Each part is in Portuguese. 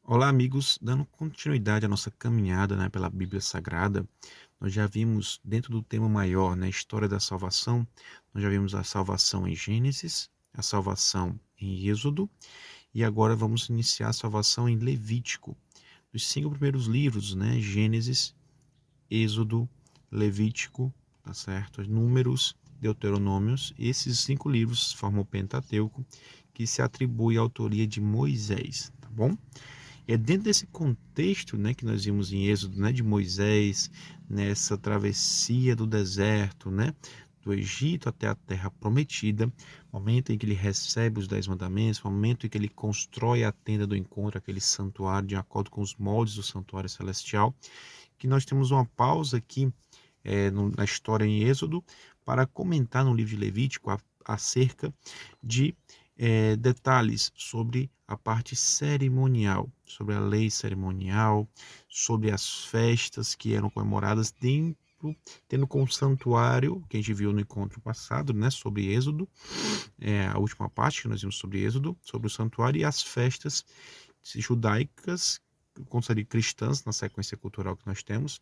Olá, amigos. Dando continuidade à nossa caminhada, pela Bíblia Sagrada, nós já vimos dentro do tema maior, história da salvação, nós já vimos a salvação em Gênesis, a salvação em Êxodo e agora vamos iniciar a salvação em Levítico. Dos cinco primeiros livros, Gênesis, Êxodo, Levítico, tá certo? Números, Deuteronômios, esses cinco livros formam o Pentateuco, que se atribui à autoria de Moisés, tá bom? É dentro desse contexto, que nós vimos em Êxodo, de Moisés, nessa travessia do deserto, do Egito até a Terra Prometida, momento em que ele recebe os 10 mandamentos, momento em que ele constrói a tenda do encontro, aquele santuário de acordo com os moldes do santuário celestial, que nós temos uma pausa aqui na história em Êxodo para comentar no livro de Levítico acerca de detalhes sobre a parte cerimonial, sobre a lei cerimonial, sobre as festas que eram comemoradas dentro, tendo como santuário, que a gente viu no encontro passado, sobre Êxodo, a última parte que nós vimos sobre Êxodo, sobre o santuário e as festas judaicas, cristãs, na sequência cultural que nós temos,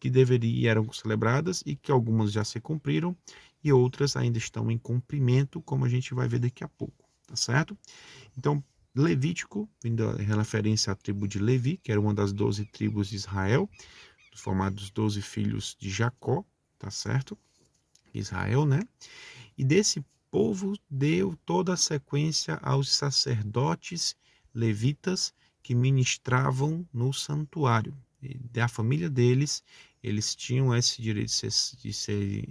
que deveriam eram celebradas e que algumas já se cumpriram e outras ainda estão em cumprimento, como a gente vai ver daqui a pouco, tá certo? Então, Levítico, vindo em referência à tribo de Levi, que era uma das 12 tribos de Israel, formados 12 filhos de Jacó, tá certo? Israel, E desse povo deu toda a sequência aos sacerdotes levitas que ministravam no santuário. E da família deles, eles tinham esse direito de serem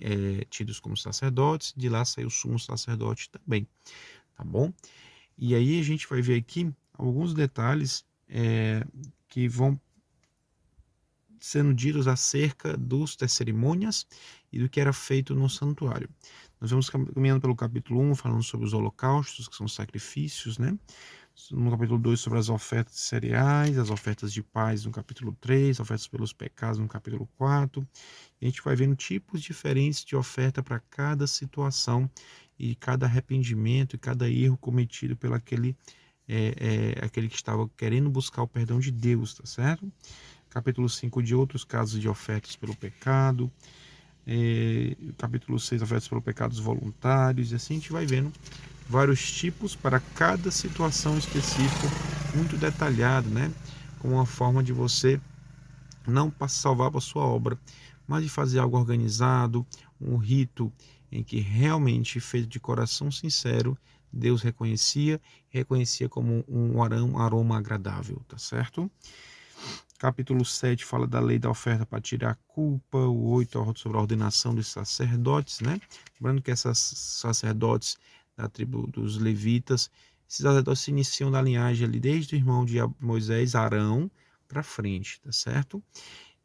tidos como sacerdotes, de lá saiu o sumo sacerdote também, tá bom? E aí a gente vai ver aqui alguns detalhes que vão sendo ditos acerca das cerimônias e do que era feito no santuário. Nós vamos caminhando pelo capítulo 1, falando sobre os holocaustos, que são sacrifícios, No capítulo 2, sobre as ofertas de cereais, as ofertas de paz no capítulo 3, ofertas pelos pecados no capítulo 4. E a gente vai vendo tipos diferentes de oferta para cada situação e cada arrependimento e cada erro cometido pelo aquele que estava querendo buscar o perdão de Deus, tá certo? Capítulo 5 de outros casos de ofertas pelo pecado, capítulo 6 ofertas pelo pecados voluntários, e assim a gente vai vendo vários tipos para cada situação específica, muito detalhado, como uma forma de você não salvar a sua obra, mas de fazer algo organizado, um rito em que realmente, feito de coração sincero, Deus reconhecia como um aroma agradável, tá certo? Capítulo 7 fala da lei da oferta para tirar a culpa, o 8 sobre a ordenação dos sacerdotes, Lembrando que esses sacerdotes da tribo dos levitas, esses sacerdotes se iniciam da linhagem ali desde o irmão de Moisés, Arão, para frente, tá certo?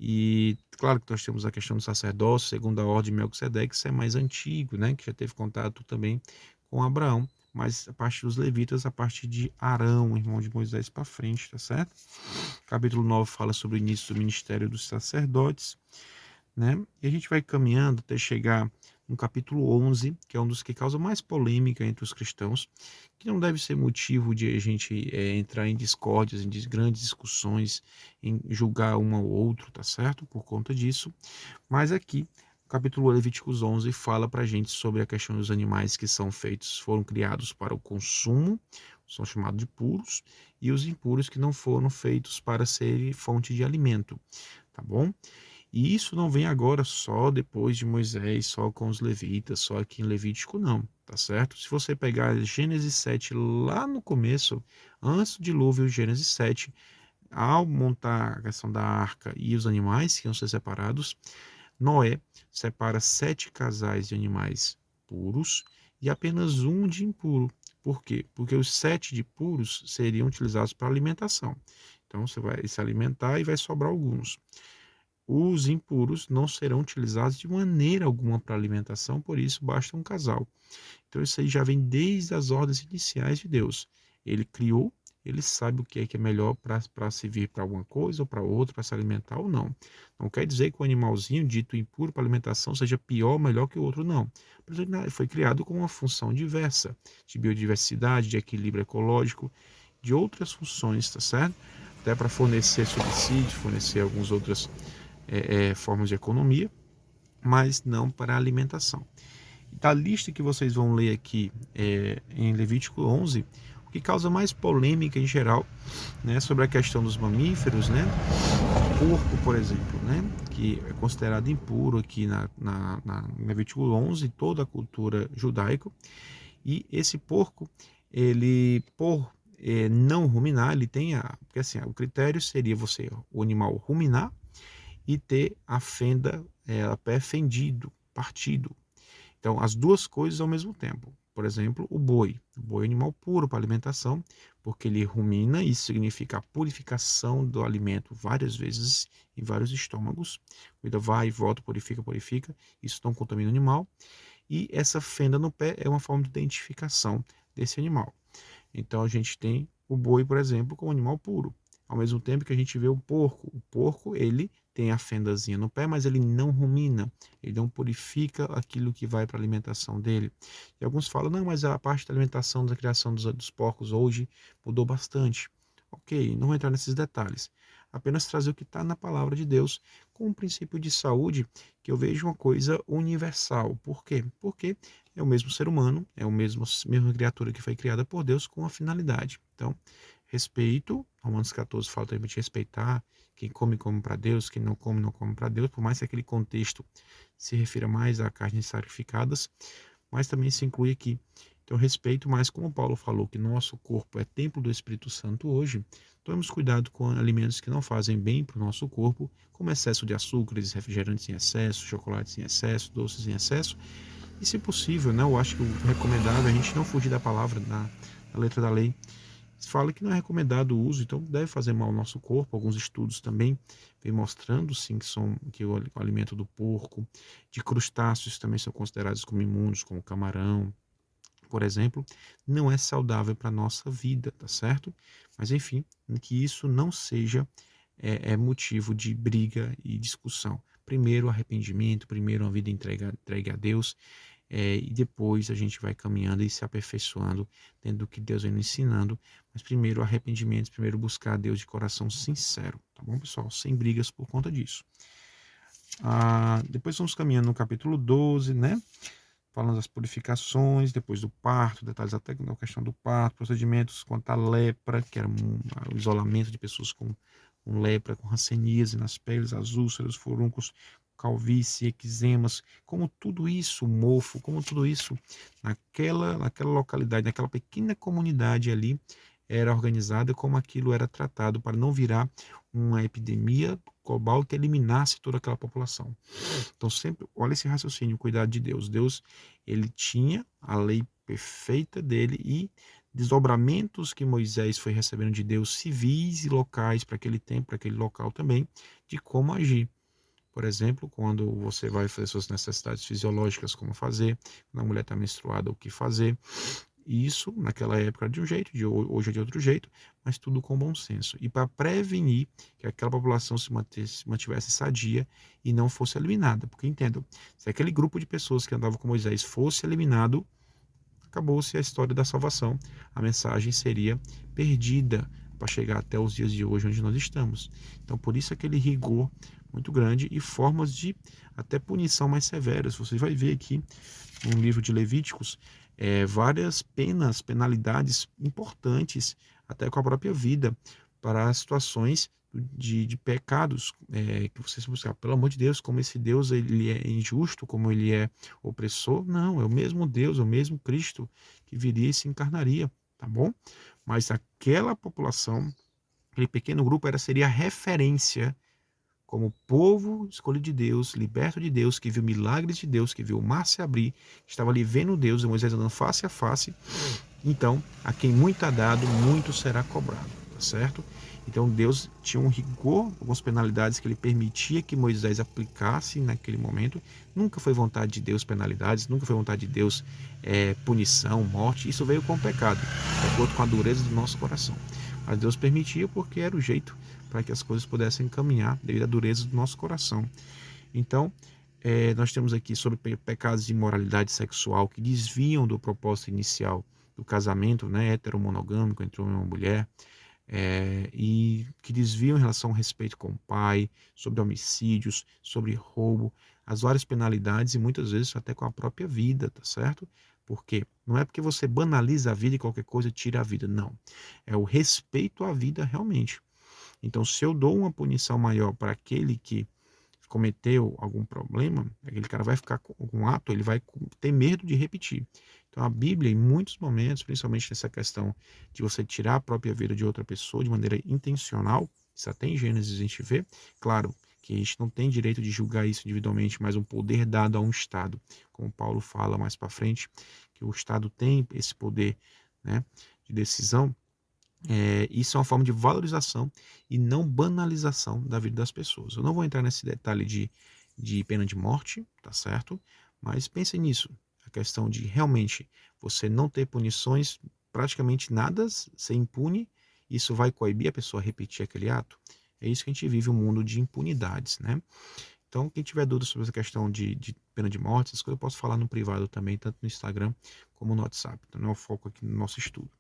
E claro que nós temos a questão do sacerdócio, segundo a ordem de Melquisedeque, isso é mais antigo, que já teve contato também com Abraão, mas a parte dos levitas, a partir de Arão, irmão de Moisés, para frente, tá certo? Capítulo 9 fala sobre o início do ministério dos sacerdotes, E a gente vai caminhando até chegar no capítulo 11, que é um dos que causa mais polêmica entre os cristãos, que não deve ser motivo de a gente entrar em discórdias, em grandes discussões, em julgar um ao outro, tá certo? Por conta disso. Mas aqui, o capítulo Levíticos 11 fala para a gente sobre a questão dos animais que foram criados para o consumo, são chamados de puros, e os impuros que não foram feitos para serem fonte de alimento, tá bom? E isso não vem agora só depois de Moisés, só com os levitas, só aqui em Levítico, não, tá certo? Se você pegar Gênesis 7 lá no começo, antes do dilúvio, Gênesis 7, ao montar a questão da arca e os animais que iam ser separados, Noé separa 7 casais de animais puros e apenas um de impuro. Por quê? Porque os 7 de puros seriam utilizados para alimentação. Então você vai se alimentar e vai sobrar alguns. Os impuros não serão utilizados de maneira alguma para alimentação, por isso basta um casal. Então isso aí já vem desde as ordens iniciais de Deus. Ele criou, ele sabe o que é melhor para servir para alguma coisa ou para outra, para se alimentar ou não. Não quer dizer que o animalzinho dito impuro para alimentação seja pior ou melhor que o outro, não. Ele foi criado com uma função diversa, de biodiversidade, de equilíbrio ecológico, de outras funções, tá certo? até para fornecer subsídios, fornecer algumas outras formas de economia, mas não para alimentação. Da lista que vocês vão ler aqui em Levítico 11, o que causa mais polêmica em geral, né, sobre a questão dos mamíferos, né, porco, por exemplo, né, que é considerado impuro aqui em Levítico 11, toda a cultura judaica, e esse porco, ele, por não ruminar, ele tem porque assim, o critério seria o animal ruminar e ter a fenda, a pé fendido, partido. Então, as duas coisas ao mesmo tempo. Por exemplo, o boi. O boi é um animal puro para alimentação, porque ele rumina, isso significa a purificação do alimento várias vezes em vários estômagos. Cuida, vai e volta, purifica, purifica. Isso não contamina o animal. E essa fenda no pé é uma forma de identificação desse animal. Então, a gente tem o boi, por exemplo, como animal puro. Ao mesmo tempo que a gente vê o porco. O porco, ele tem a fendazinha no pé, mas ele não rumina, ele não purifica aquilo que vai para a alimentação dele. E alguns falam, não, mas a parte da alimentação, da criação dos porcos hoje mudou bastante. Ok, não vou entrar nesses detalhes. Apenas trazer o que está na palavra de Deus com um princípio de saúde que eu vejo uma coisa universal. Por quê? Porque é o mesmo ser humano, é a mesma criatura que foi criada por Deus com a finalidade. Então, respeito, Romanos 14 fala também de respeitar, quem come para Deus, quem não come para Deus, por mais que aquele contexto se refira mais a carnes sacrificadas, mas também se inclui aqui. Então, respeito, mas como Paulo falou que nosso corpo é templo do Espírito Santo hoje, tomemos cuidado com alimentos que não fazem bem para o nosso corpo, como excesso de açúcares, refrigerantes em excesso, chocolates em excesso, doces em excesso, e se possível, né, eu acho que o recomendável é a gente não fugir da palavra, da letra da lei. Fala que não é recomendado o uso, então deve fazer mal ao nosso corpo. Alguns estudos também vêm mostrando, sim, que o alimento do porco, de crustáceos também são considerados como imundos, como camarão, por exemplo, não é saudável para a nossa vida, tá certo? Mas enfim, que isso não seja motivo de briga e discussão. Primeiro arrependimento, primeiro uma vida entregue a Deus, e depois a gente vai caminhando e se aperfeiçoando dentro do que Deus vem nos ensinando. Mas primeiro arrependimento, primeiro buscar a Deus de coração sincero, tá bom, pessoal? Sem brigas por conta disso. Depois vamos caminhando no capítulo 12, né? Falando das purificações, depois do parto, detalhes até da questão do parto, procedimentos quanto à lepra, que era o isolamento de pessoas com lepra, com hanseníase nas peles, as úlceras, furuncos, calvície, eczemas, como tudo isso, mofo, como tudo isso naquela localidade, naquela pequena comunidade ali, era organizada, como aquilo era tratado para não virar uma epidemia global que eliminasse toda aquela população. Então sempre, olha esse raciocínio, cuidado de Deus. Deus, ele tinha a lei perfeita dele e desdobramentos que Moisés foi recebendo de Deus, civis e locais para aquele tempo, para aquele local também, de como agir. Por exemplo, quando você vai fazer suas necessidades fisiológicas, como fazer, quando a mulher está menstruada, o que fazer. Isso, naquela época, era de um jeito, hoje é de outro jeito, mas tudo com bom senso. E para prevenir que aquela população se mantivesse sadia e não fosse eliminada. Porque, entendam, se aquele grupo de pessoas que andava com Moisés fosse eliminado, acabou-se a história da salvação. A mensagem seria perdida para chegar até os dias de hoje, onde nós estamos. Então, por isso aquele rigor muito grande e formas de até punição mais severas. Você vai ver aqui no livro de Levíticos várias penalidades importantes, até com a própria vida, para situações de pecados que você se buscar. Pelo amor de Deus, como esse Deus ele é injusto, como ele é opressor, não, é o mesmo Deus, é o mesmo Cristo que viria e se encarnaria, tá bom? Mas aquela população, aquele pequeno grupo seria a referência como povo escolhido de Deus, liberto de Deus, que viu milagres de Deus, que viu o mar se abrir, que estava ali vendo Deus e Moisés andando face a face. Então, a quem muito é dado, muito será cobrado, tá certo? Então, Deus tinha um rigor, algumas penalidades que ele permitia que Moisés aplicasse naquele momento. Nunca foi vontade de Deus penalidades, nunca foi vontade de Deus punição, morte. Isso veio com o pecado, de acordo com a dureza do nosso coração. Mas Deus permitia porque era o jeito para que as coisas pudessem caminhar devido à dureza do nosso coração. Então, nós temos aqui sobre pecados de imoralidade sexual que desviam do propósito inicial do casamento, né, heteromonogâmico entre homem e uma mulher, e que desviam em relação ao respeito com o pai, sobre homicídios, sobre roubo, as várias penalidades e muitas vezes até com a própria vida, tá certo? Porque não é porque você banaliza a vida e qualquer coisa tira a vida, não. É o respeito à vida realmente. Então, se eu dou uma punição maior para aquele que cometeu algum problema, aquele cara vai ficar com um ato, ele vai ter medo de repetir. Então, a Bíblia, em muitos momentos, principalmente nessa questão de você tirar a própria vida de outra pessoa de maneira intencional, isso até em Gênesis a gente vê, claro que a gente não tem direito de julgar isso individualmente, mas um poder dado a um Estado, como Paulo fala mais para frente, que o Estado tem esse poder, né, de decisão. Isso é uma forma de valorização e não banalização da vida das pessoas. Eu não vou entrar nesse detalhe de pena de morte, tá certo? Mas pense nisso, a questão de realmente você não ter punições, praticamente nada, ser impune, isso vai coibir a pessoa a repetir aquele ato. É isso que a gente vive, um mundo de impunidades, né? Então, quem tiver dúvidas sobre essa questão de pena de morte, essas coisas eu posso falar no privado também, tanto no Instagram como no WhatsApp. Então, não é o foco aqui no nosso estudo.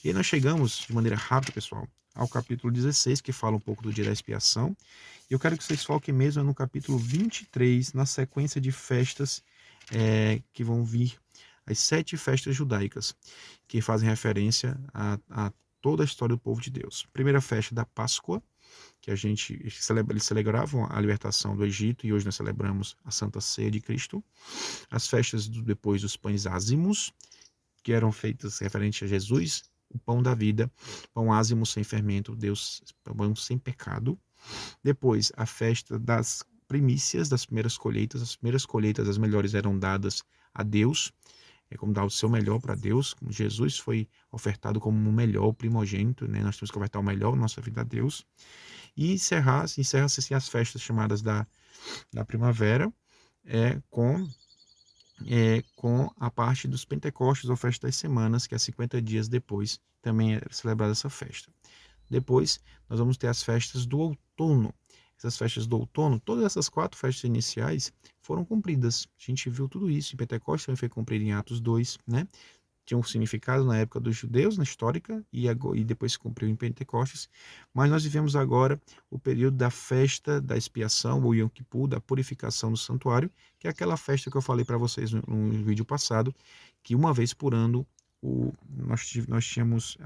E aí nós chegamos, de maneira rápida, pessoal, ao capítulo 16, que fala um pouco do dia da expiação. E eu quero que vocês foquem mesmo no capítulo 23, na sequência de festas que vão vir, as 7 festas judaicas, que fazem referência a toda a história do povo de Deus. Primeira festa da Páscoa, que eles celebravam a libertação do Egito, e hoje nós celebramos a Santa Ceia de Cristo. As festas depois dos pães ázimos, que eram feitas referente a Jesus, o pão da vida, pão ázimo sem fermento, Deus, pão sem pecado. Depois, a festa das primícias, das primeiras colheitas. As primeiras colheitas, as melhores, eram dadas a Deus, como dar o seu melhor para Deus. Como Jesus foi ofertado como o melhor, o primogênito, né? Nós temos que ofertar o melhor da nossa vida a Deus. E encerra-se assim as festas chamadas da primavera, com a parte dos Pentecostes, ou festa das semanas, que é 50 dias depois também é celebrada essa festa. Depois nós vamos ter as festas do outono. Essas festas do outono, todas essas 4 festas iniciais foram cumpridas. A gente viu tudo isso. Em Pentecostes também foi cumprido em Atos 2, né? Tinha um significado na época dos judeus, na histórica, e depois se cumpriu em Pentecostes. Mas nós vivemos agora o período da festa da expiação, ou Yom Kippur, da purificação do santuário, que é aquela festa que eu falei para vocês no vídeo passado, que uma vez por ano, nós tínhamos,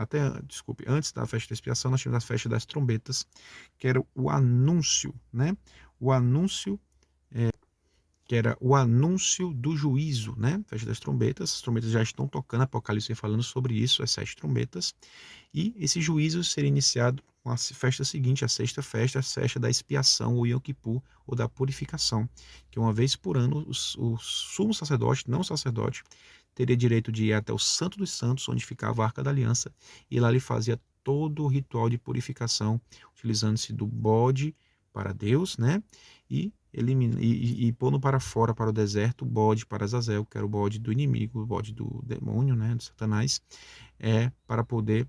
antes da festa da expiação, nós tínhamos a festa das trombetas, que era o anúncio, né? O anúncio que era o anúncio do juízo, né? Festa das trombetas. As trombetas já estão tocando, Apocalipse falando sobre isso, as 7 trombetas. E esse juízo seria iniciado com a festa seguinte, a sexta festa, a festa da expiação, o Yom Kippur, ou da purificação, que uma vez por ano o sumo sacerdote, não o sacerdote, teria direito de ir até o Santo dos Santos, onde ficava a Arca da Aliança, e lá ele fazia todo o ritual de purificação, utilizando-se do bode para Deus, né? E pondo para fora, para o deserto, o bode para Azazel, que era o bode do inimigo, o bode do demônio, né, do Satanás, para poder,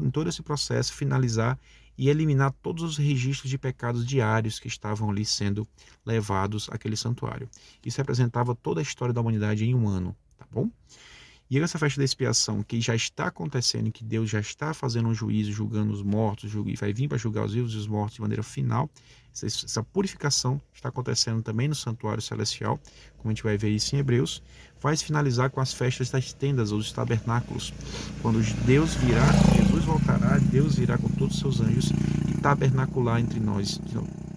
em todo esse processo, finalizar e eliminar todos os registros de pecados diários que estavam ali sendo levados àquele santuário. Isso representava toda a história da humanidade em um ano, tá bom? E essa festa da expiação, que já está acontecendo, que Deus já está fazendo um juízo, julgando os mortos, e vai vir para julgar os vivos e os mortos de maneira final, essa purificação está acontecendo também no santuário celestial, como a gente vai ver isso em Hebreus, vai finalizar com as festas das tendas, ou dos tabernáculos, quando Deus virá, Jesus voltará, Deus virá com todos os seus anjos e tabernacular entre nós,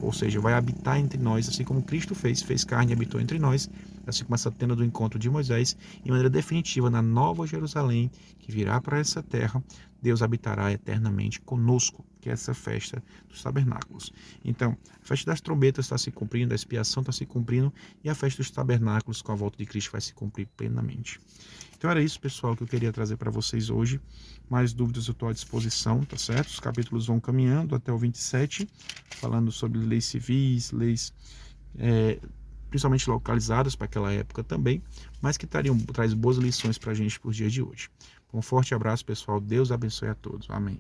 ou seja, vai habitar entre nós, assim como Cristo fez carne e habitou entre nós, assim como essa tenda do encontro de Moisés, de maneira definitiva, na Nova Jerusalém, que virá para essa terra, Deus habitará eternamente conosco, que é essa festa dos tabernáculos. Então, a festa das trombetas está se cumprindo, a expiação está se cumprindo, e a festa dos tabernáculos, com a volta de Cristo, vai se cumprir plenamente. Então era isso, pessoal, que eu queria trazer para vocês hoje. Mais dúvidas eu estou à disposição, tá certo? Os capítulos vão caminhando até o 27, falando sobre leis civis, leis principalmente localizadas para aquela época também, mas que traz boas lições para a gente para os dias de hoje. Um forte abraço, pessoal. Deus abençoe a todos. Amém.